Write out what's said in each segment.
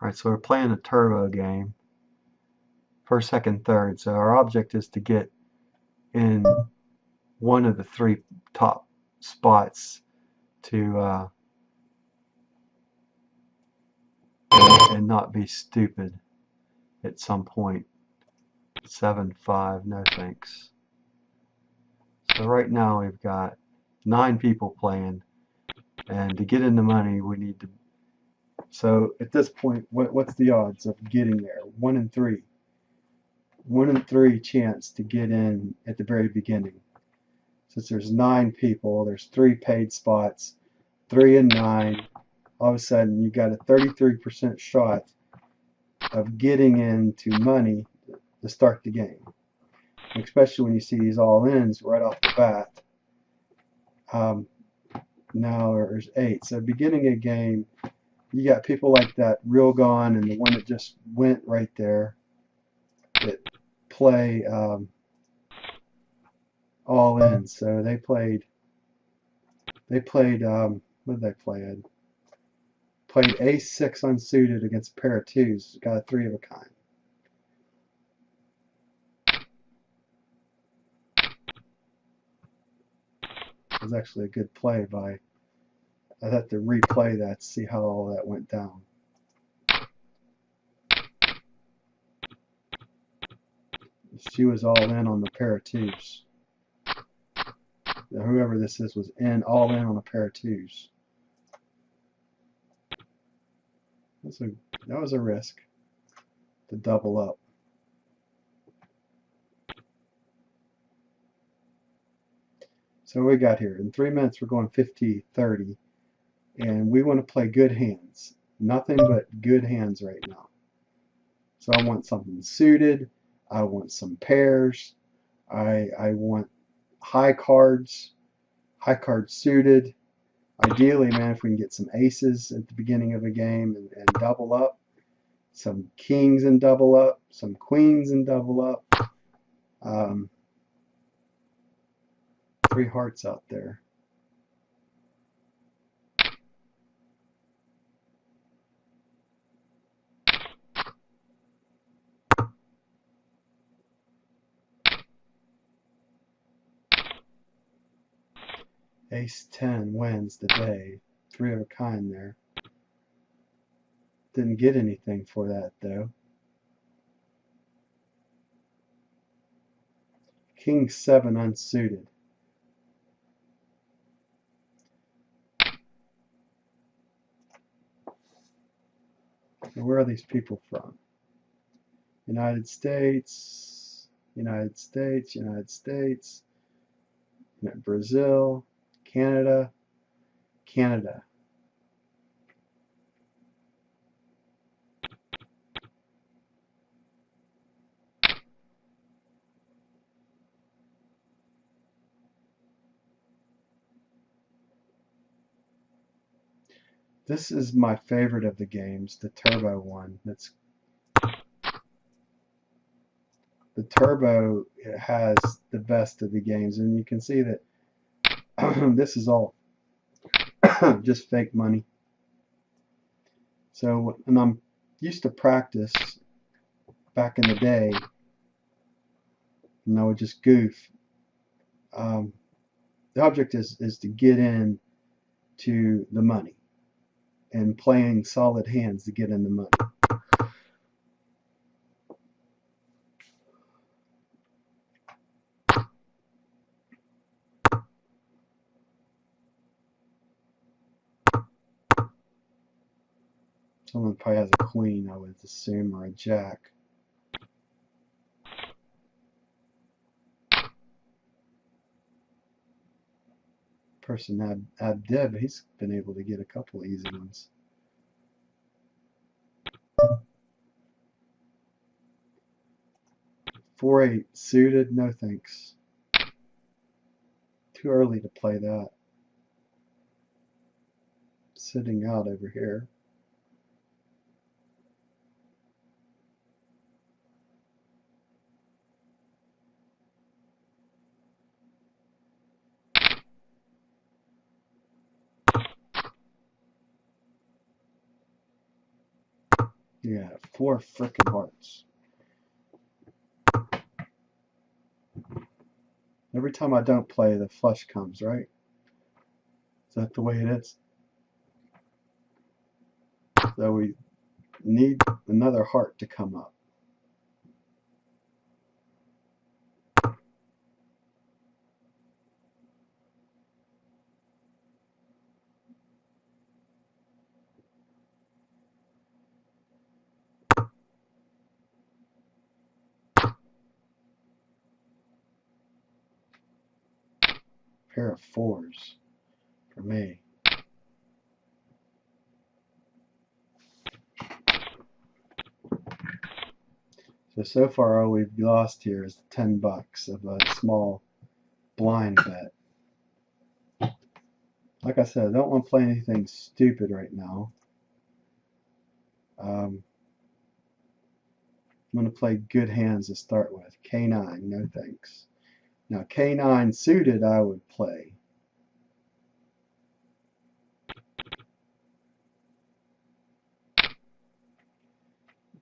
Alright, so we're playing a turbo game. First, second, third. So our object is to get in one of the three top spots to and not be stupid at some point. 7-5, no thanks. So right now we've got 9 people playing, and to get in the money we need to. So at this point, what's the odds of getting there? 1 in 3. 1 in 3 chance to get in at the very beginning. Since there's 9 people, there's 3 paid spots, 3 and 9. All of a sudden, you got a 33% shot of getting into money to start the game. Especially when you see these all-ins right off the bat. Now there's 8. So beginning a game, you got people like that Real Gone and the one that just went right there that play all in. So they played what did they play? Played ace-6 unsuited against a pair of 2s. Got a 3 of a kind. It was actually a good play by. I'd have to replay that to see how all that went down. She was all in on the pair of 2s. Whoever this is was all in on a pair of 2s. That was a risk to double up. So what we got here, in 3 minutes we're going 50-30, and we want to play good hands. Nothing but good hands right now. So I want something suited, I want some pairs, I want high cards suited. Ideally, man, if we can get some aces at the beginning of a game and double up, some kings and double up, some queens and double up. 3 hearts out there. Ace-10 wins the day. 3 of a kind there. Didn't get anything for that though. King-7 unsuited. Now, where are these people from? United States, United States, United States, Brazil, Canada, Canada. This is my favorite of the games, the turbo one. The turbo has the best of the games, and you can see that this is all just fake money. So, and I'm used to practice back in the day, and I would just goof. The object is to get in to the money and playing solid hands to get in the money. Someone probably has a queen, I would assume, or a jack. Person had Deb, he's been able to get a couple easy ones. Four-8 suited, no thanks. Too early to play that. Sitting out over here. Yeah, 4 frickin' hearts. Every time I don't play, the flush comes, right? Is that the way it is? So we need another heart to come up. Pair of 4s for me. So far all we've lost here is $10 of a small blind bet. Like I said, I don't want to play anything stupid right now. I'm going to play good hands to start with. K9, no thanks. Now K9 suited I would play.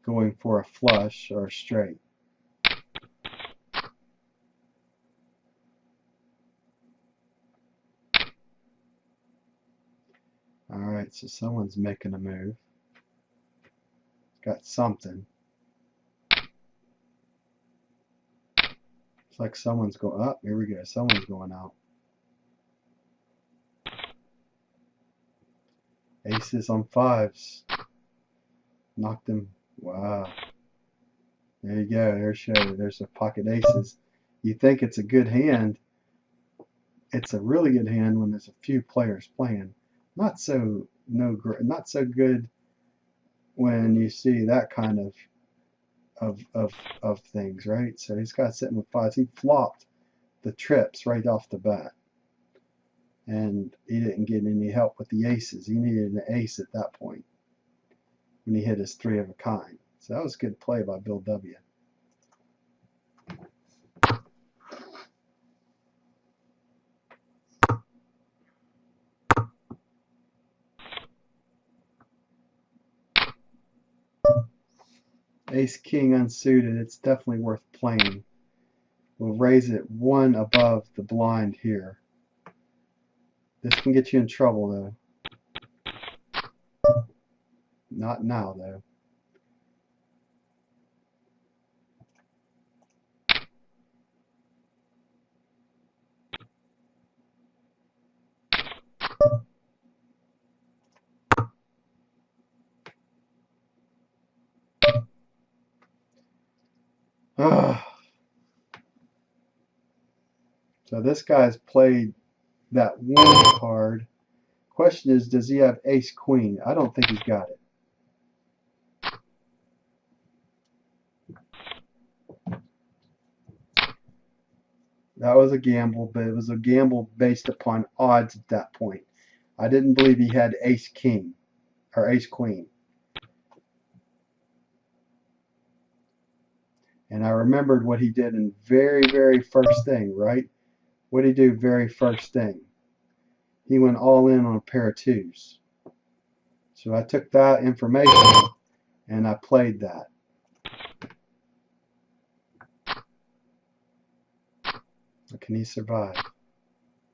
Going for a flush or a straight. Alright, so someone's making a move. Got something. Looks like someone's going up. Here we go. Someone's going out. Aces on 5s. Knocked him. Wow. There you go. There's the pocket aces. You think it's a good hand. It's a really good hand when there's a few players playing. Not so good when you see that kind of things, right? So he's got sitting with 5s. He flopped the trips right off the bat. And he didn't get any help with the aces. He needed an ace at that point when he hit his 3 of a kind. So that was a good play by Bill W. Ace King unsuited. It's definitely worth playing. We'll raise it 1 above the blind here. This can get you in trouble though. Not now though. So this guy's played that 1 card. Question is, does he have ace queen? I don't think he's got it. That was a gamble, but it was a gamble based upon odds at that point. I didn't believe he had ace king or ace queen. And I remembered what he did in very first thing, right? What did he do very first thing? He went all in on a pair of 2s. So I took that information and I played that. Can he survive?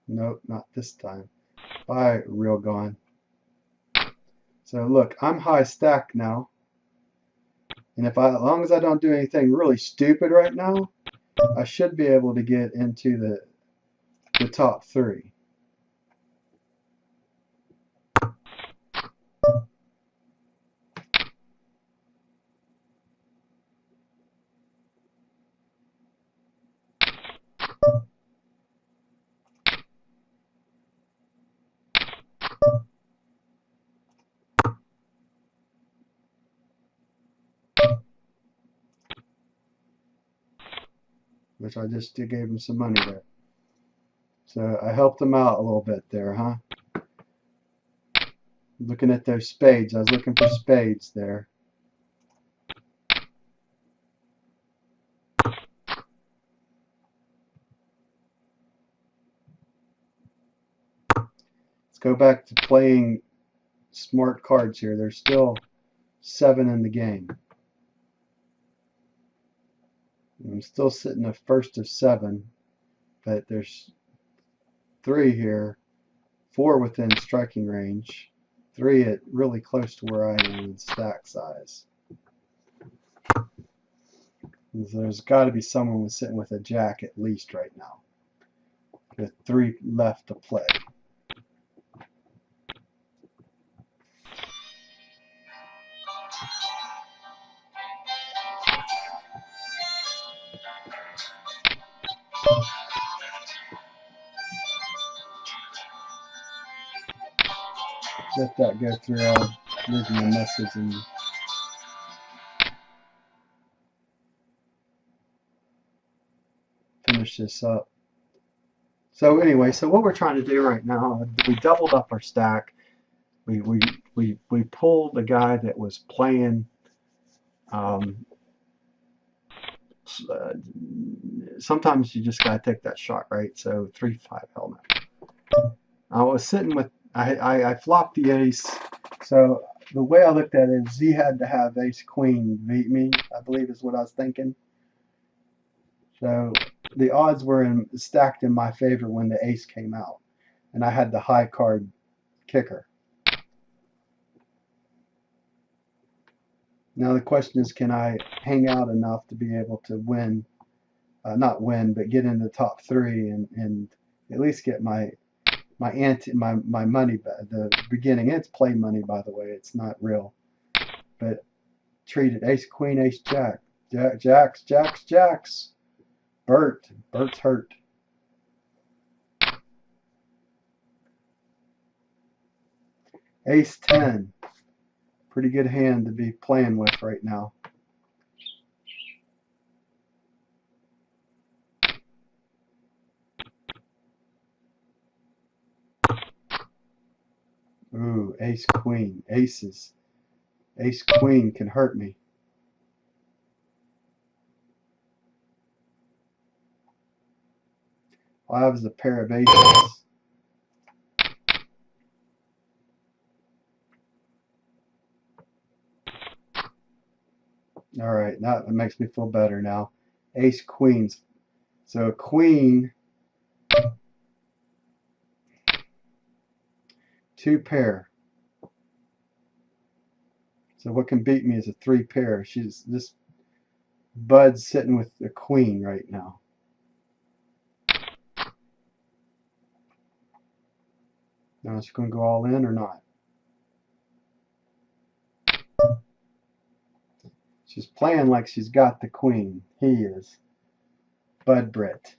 Nope, not this time. Bye, real gone. So look, I'm high stacked now. And as long as I don't do anything really stupid right now, I should be able to get into the top 3. Which I just gave him some money there. So I helped him out a little bit there, huh? Looking at those spades. I was looking for spades there. Let's go back to playing smart cards here. There's still 7 in the game. I'm still sitting at first of 7, but there's 3 here, 4 within striking range, 3 at really close to where I am in stack size. And so there's got to be someone sitting with a jack at least right now, with 3 left to play. Let that go through. I'll leave me a message and finish this up. So anyway, so what we're trying to do right now, we doubled up our stack. We pulled the guy that was playing. Sometimes you just gotta take that shot, right? So 3-5 helmet. I was sitting with. I flopped the ace. So the way I looked at it is he had to have ace queen beat me, I believe is what I was thinking. So the odds were stacked in my favor when the ace came out, and I had the high card kicker. Now the question is, can I hang out enough to be able to win, not win, but get in the top 3 and at least get my money back. The beginning, it's play money, by the way, it's not real, but treat it ace queen ace jack, jacks. Bert's hurt. Ace 10, pretty good hand to be playing with right now. Ooh, ace queen, aces. Ace queen can hurt me. All I have is a pair of aces. All right, that makes me feel better now. Ace queens. So a queen, 2 pair. So what can beat me is a 3 pair. This Bud's sitting with the queen right now. Now is she going to go all in or not? She's playing like she's got the queen. He is. Bud Britt.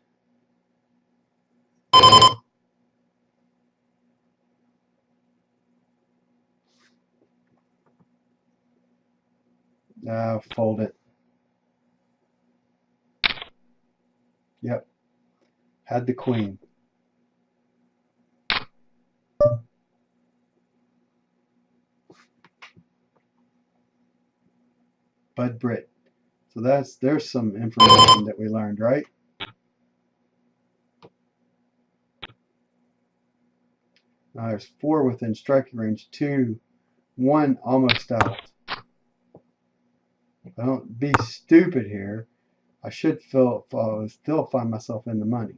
Fold it. Yep. Had the queen. Bud Britt. So there's some information that we learned, right? Now there's 4 within striking range, 2, 1 almost out. Don't be stupid here. I should still find myself in the money.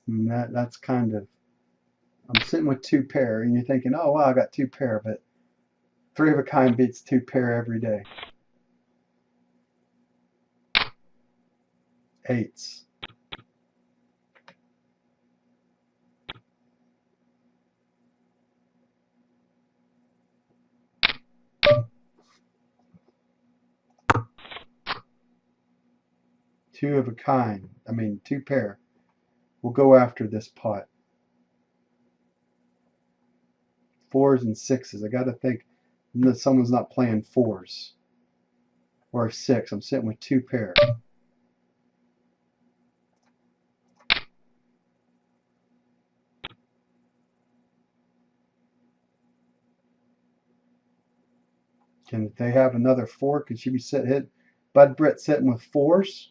And that's kind of, I'm sitting with 2 pair, and you're thinking, oh wow, I got 2 pair, but 3 of a kind beats 2 pair every day. 8s. Two of a kind. I mean, 2 pair. We'll go after this pot. 4s and 6s. I got to think that someone's not playing 4s or a 6. I'm sitting with 2 pair. Can they have another 4? Could she be hit? Bud Britt sitting with 4s?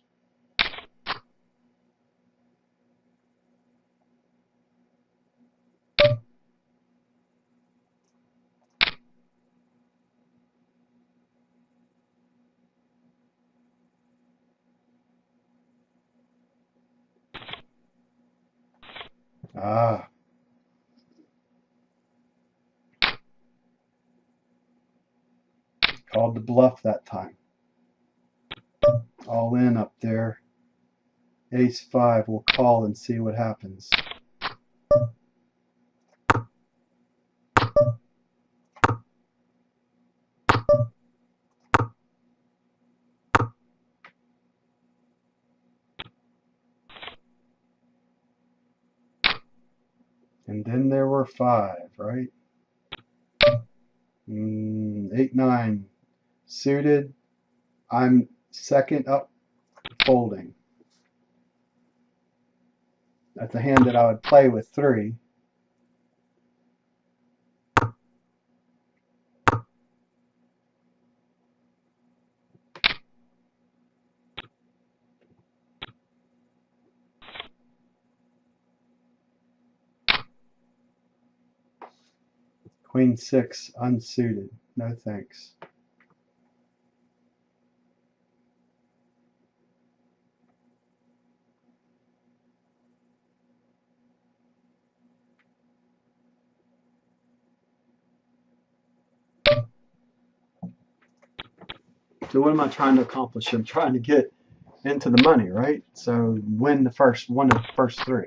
Ah. Called the bluff that time. All in up there. Ace 5, we'll call and see what happens. And then there were 5, right? 8, 9 suited. I'm second up folding. That's a hand that I would play with 3. Queen 6 unsuited. No thanks. So what am I trying to accomplish? I'm trying to get into the money, right? So win the first one of the first 3.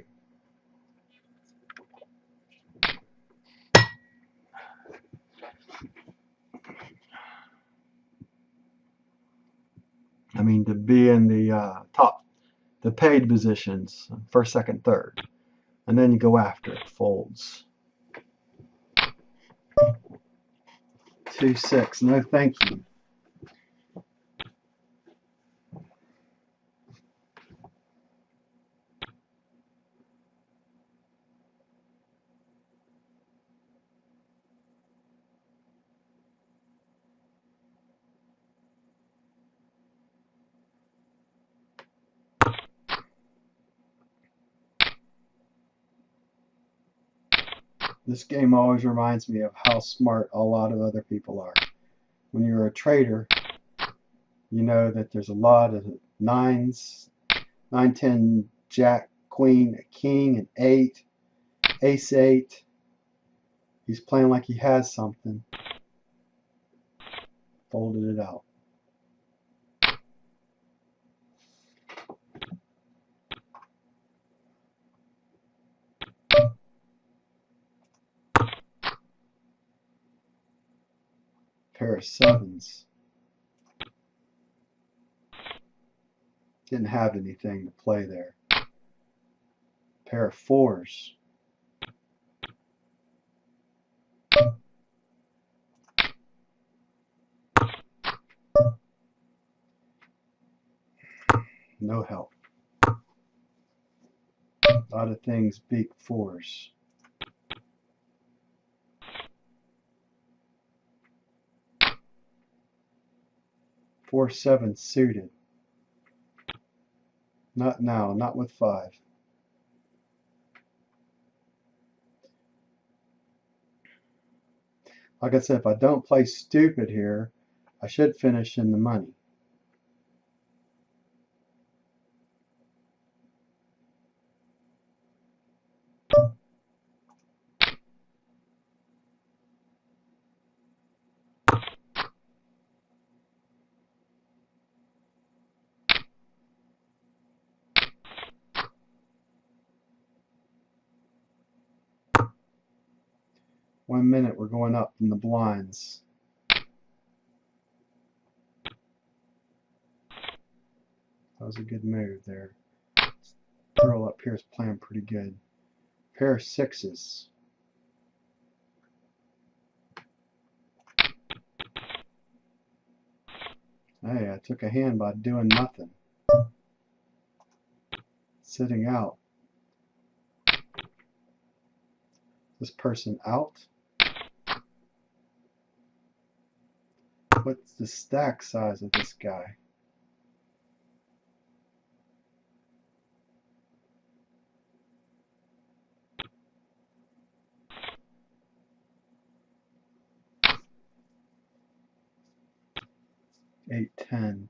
I mean, to be in the top, the paid positions, first, second, third, and then you go after it. Folds. 2, 6. No, thank you. This game always reminds me of how smart a lot of other people are. When you're a trader, you know that there's a lot of 9s, 9, 10, jack, queen, king, and 8, ace 8. He's playing like he has something. Folded it out. Pair of 7s. Didn't have anything to play there. Pair of 4s. No help. A lot of things beat 4s. 4, 7 suited. Not now, not with 5. Like I said, if I don't play stupid here, I should finish in the money. One minute, we're going up in the blinds. That was a good move there. Girl up here is playing pretty good. Pair of 6s. Hey, I took a hand by doing nothing. Sitting out. This person out? What's the stack size of this guy? Eight, 10.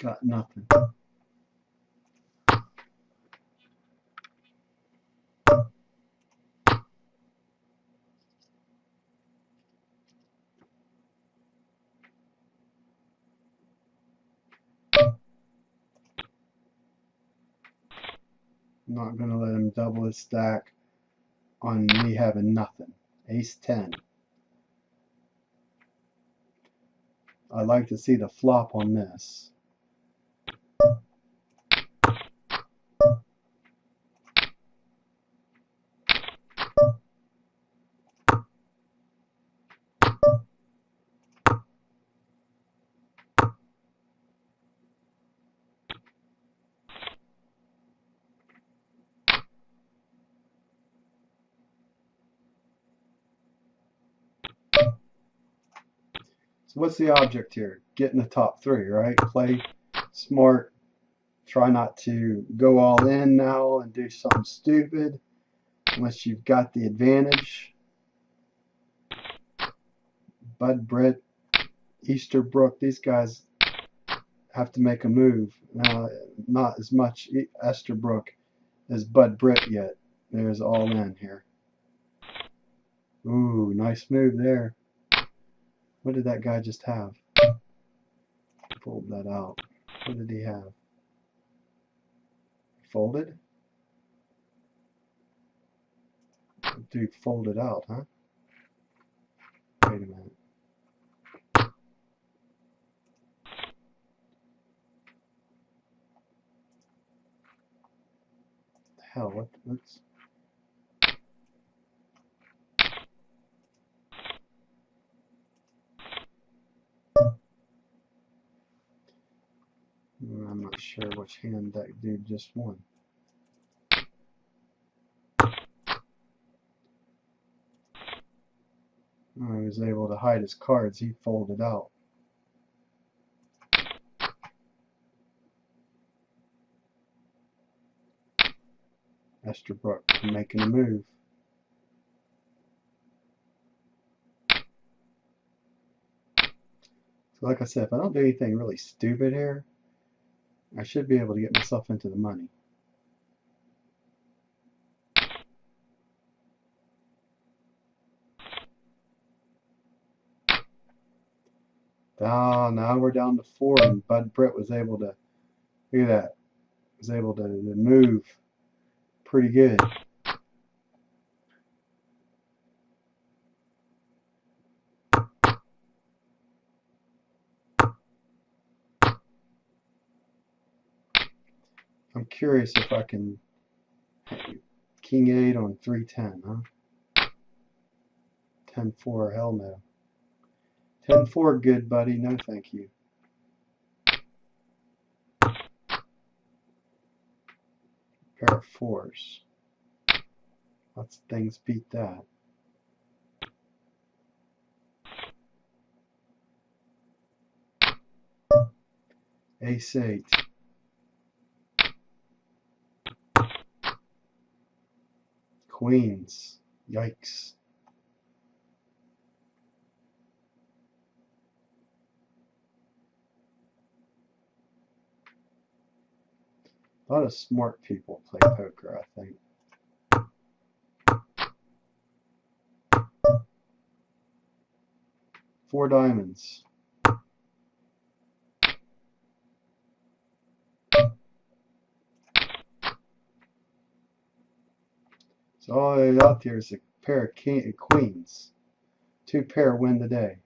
Got nothing. I'm not going to let him double his stack on me having nothing. Ace 10. I'd like to see the flop on this. So what's the object here? Get in the top three, right? Play smart. Try not to go all in now and do something stupid unless you've got the advantage. Bud Britt, Easterbrook, these guys have to make a move. Now, not as much Easterbrook as Bud Britt yet. There's all in here. Ooh, nice move there. What did that guy just have? Pulled that out. What did he have? Folded? Dude folded out, huh? Wait a minute. Hell, what's... I'm not sure which hand that dude just won. Oh, he was able to hide his cards. He folded out. Easterbrook making a move. So like I said, if I don't do anything really stupid here, I should be able to get myself into the money. Now we're down to 4, and Bud Britt was able to, look at that, was able to move pretty good. I'm curious if I can King 8 on 310, huh? 10-4, hell no. 10-4, good buddy, no thank you. Pair of 4s. Lots of things beat that. Ace 8. Queens. Yikes. A lot of smart people play poker, I think. Four diamonds. So all out there is a pair of queens. 2 pair win the day.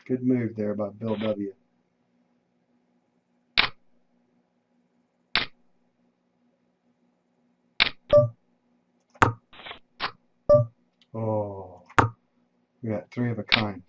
Good move there by Bill W. Oh, we got 3 of a kind.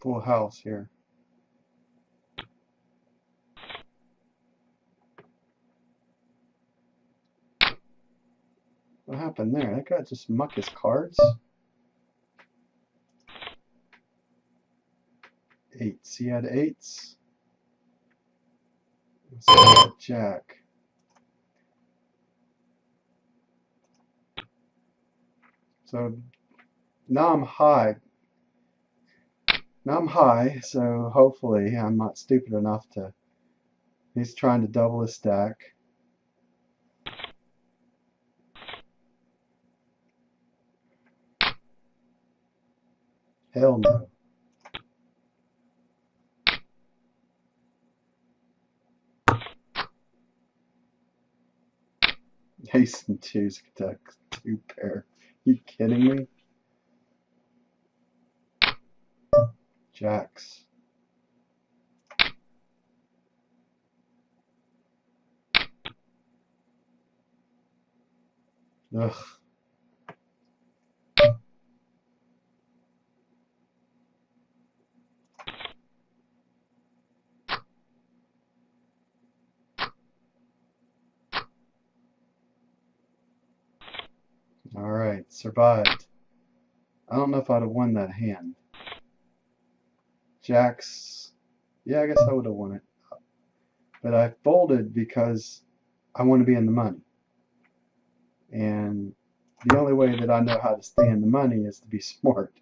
Full house here. What happened there? That guy just muck his cards? Eights. He had eights. So he had jack. So now I'm high. Now I'm high, so hopefully I'm not stupid enough to... He's trying to double his stack. Hell no. Ace and twos, two pair. You kidding me? Jacks. Ugh. Alright, survived. I don't know if I'd have won that hand. Jacks. Yeah, I guess I would have won it. But I folded because I want to be in the money. And the only way that I know how to stay in the money is to be smart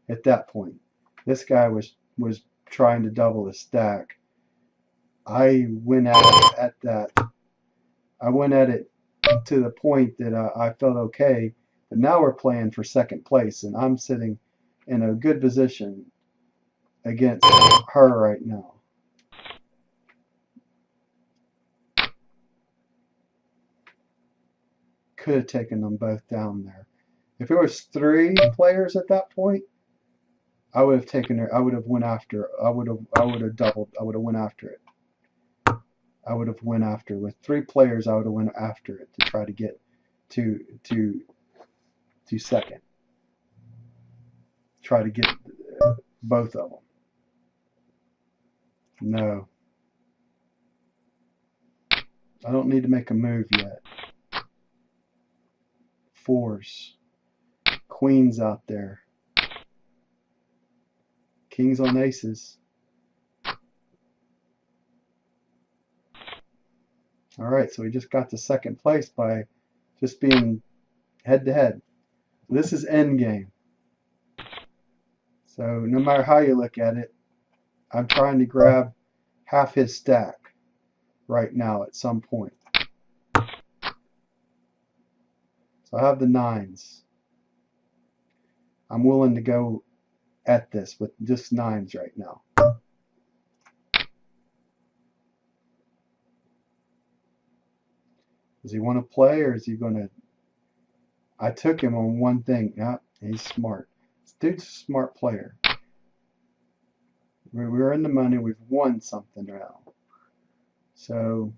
at that point. This guy was trying to double the stack. I went at that. I went at it to the point that I felt okay. But now we're playing for second place, and I'm sitting in a good position against her right now. Could have taken them both down there. If it was 3 players at that point, I would have taken her. I would have went after. I would have doubled. I would have went after it. I would have went after. With 3 players, I would have went after it to try to get to second. Try to get both of them. No. I don't need to make a move yet. 4s. Queens out there. Kings on aces. Alright, so we just got to second place by just being head to head. This is endgame. So no matter how you look at it, I'm trying to grab half his stack right now at some point. So I have the 9s. I'm willing to go at this with just 9s right now. Does he want to play, or is he going to... I took him on one thing. Yeah, he's smart. This dude's a smart player. We're in the money. We've won something now. So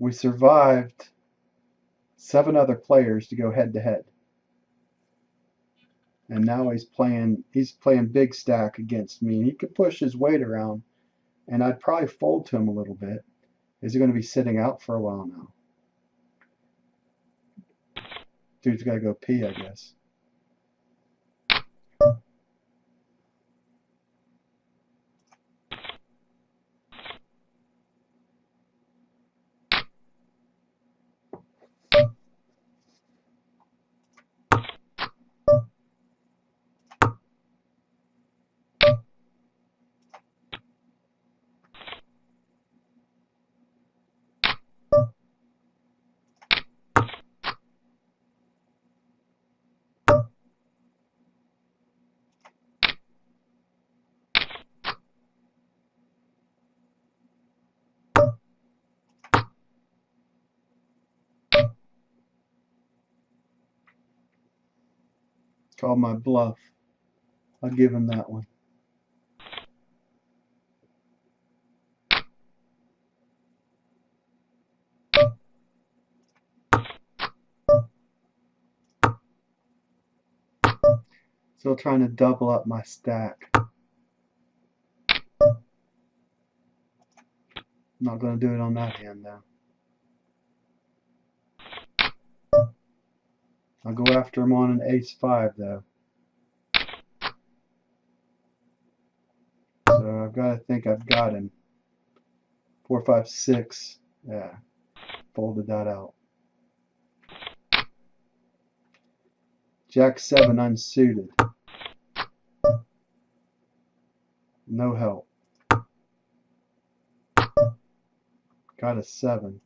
we survived 7 other players to go head to head. And now he's playing big stack against me. And he could push his weight around, and I'd probably fold to him a little bit. Is he going to be sitting out for a while now? Dude's got to go pee, I guess. Called my bluff. I'll give him that one. Still trying to double up my stack. Not going to do it on that hand though. I'll go after him on an ace-5 though. So I've got to think I've got him. 4, 5, 6. Yeah, folded that out. Jack-7 unsuited. No help. Got a 7.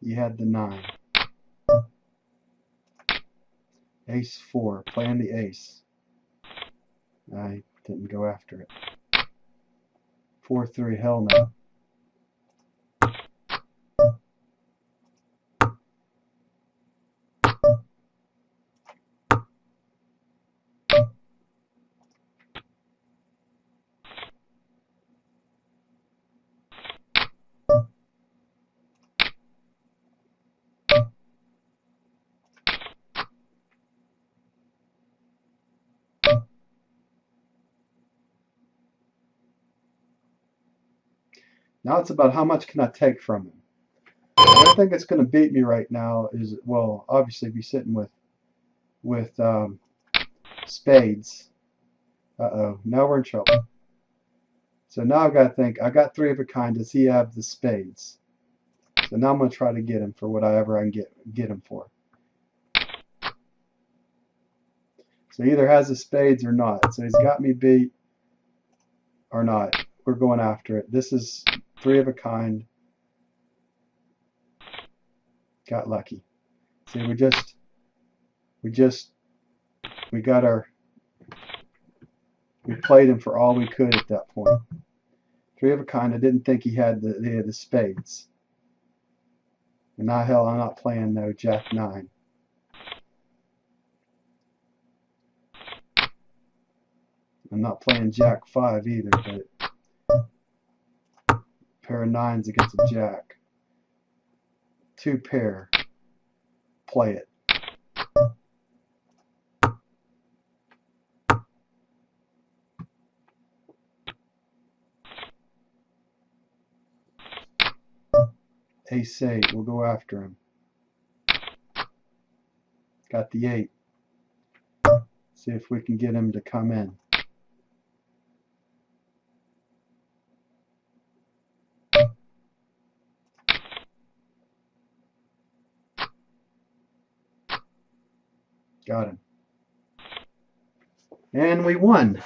You had the 9. Ace-4. Playing the ace. I didn't go after it. 4-3. Hell no. Now it's about how much can I take from him. I don't think it's going to beat me right now. Is, well, obviously be sitting with spades. Uh-oh, now we're in trouble. So now I've got to think. I got 3 of a kind. Does he have the spades? So now I'm going to try to get him for whatever I can get him for. So he either has the spades or not. So he's got me beat or not. We're going after it. This is 3 of a kind. Got lucky. See, we played him for all we could at that point. 3 of a kind. I didn't think he had the spades. And now, hell, I'm not playing no Jack-9. I'm not playing Jack-5 either, but pair of 9s against a Jack. 2 pair. Play it. Ace-8. We'll go after him. Got the 8. See if we can get him to come in. Got him. And we won.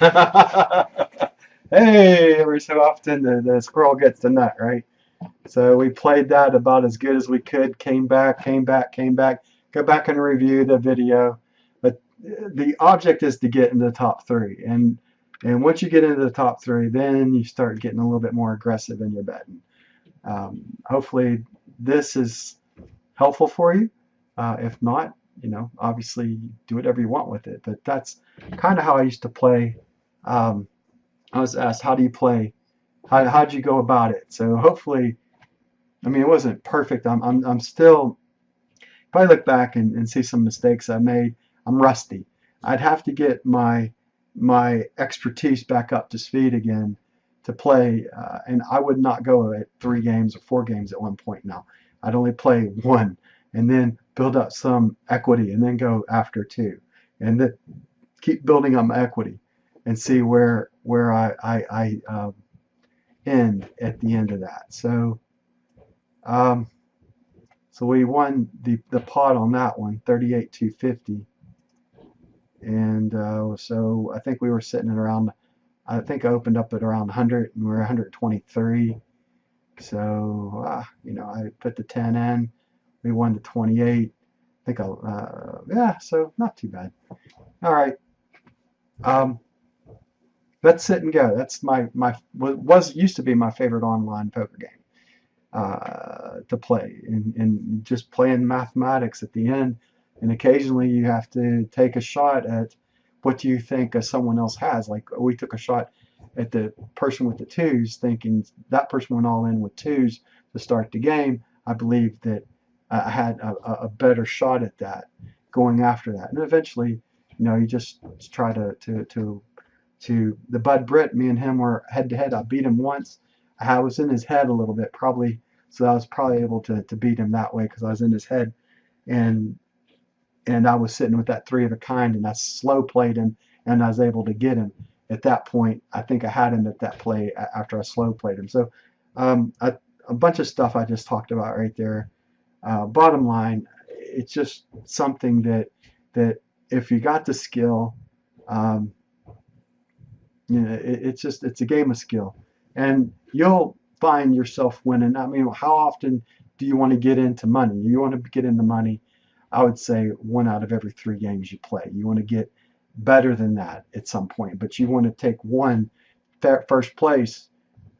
Hey, every so often the squirrel gets the nut, right? So we played that about as good as we could, came back. Go back and review the video. But the object is to get into the top 3. And once you get into the top 3, then you start getting a little bit more aggressive in your betting. Hopefully this is helpful for you. If not, obviously do whatever you want with it. But that's kind of how I used to play. I was asked, how do you play? How'd you go about it? So hopefully, I mean, it wasn't perfect. I'm still, if I look back and see some mistakes I made, I'm rusty. I'd have to get my expertise back up to speed again to play, and I would not go at 3 games or 4 games at one point now. I'd only play 1 and then build up some equity and then go after 2 and then keep building up my equity and see where I end at the end of that. So so we won the pot on that one, 38,250, and so I think we were sitting at around, I think I opened up at around 100 and we were 123. So I put the 10 in, we won the 28. I think yeah, so not too bad. All right. Let's sit and go. That's used to be my favorite online poker game to play, and just playing mathematics at the end. And occasionally you have to take a shot at what do you think someone else has. Like we took a shot at the person with the 2s, thinking that person went all in with 2s to start the game. I believe that I had a better shot at that, going after that. And eventually, you just try to the Bud Britt, me and him were head to head. I beat him once. I was in his head a little bit, probably, so I was probably able to beat him that way because I was in his head, and I was sitting with that three of a kind, and I slow played him, and I was able to get him. At that point, I think I had him at that play after I slow played him. So a bunch of stuff I just talked about right there. Bottom line, it's just something that if you got the skill, um, it's a game of skill, and you'll find yourself winning. I mean, how often do you want to get into money? You want to get into money, I would say 1 out of every 3 games you play. You want to get better than that at some point, but you want to take first place.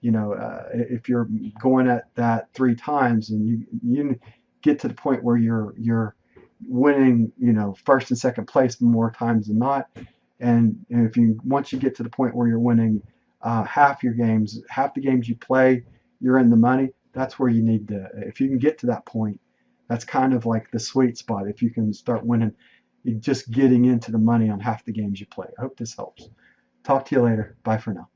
If you're going at that 3 times and you get to the point where you're winning, first and second place more times than not, and if you once you get to the point where you're winning half the games you play, you're in the money. That's where you need to. If you can get to that point, that's kind of like the sweet spot. If you can start winning, just getting into the money on half the games you play. I hope this helps. Talk to you later. Bye for now.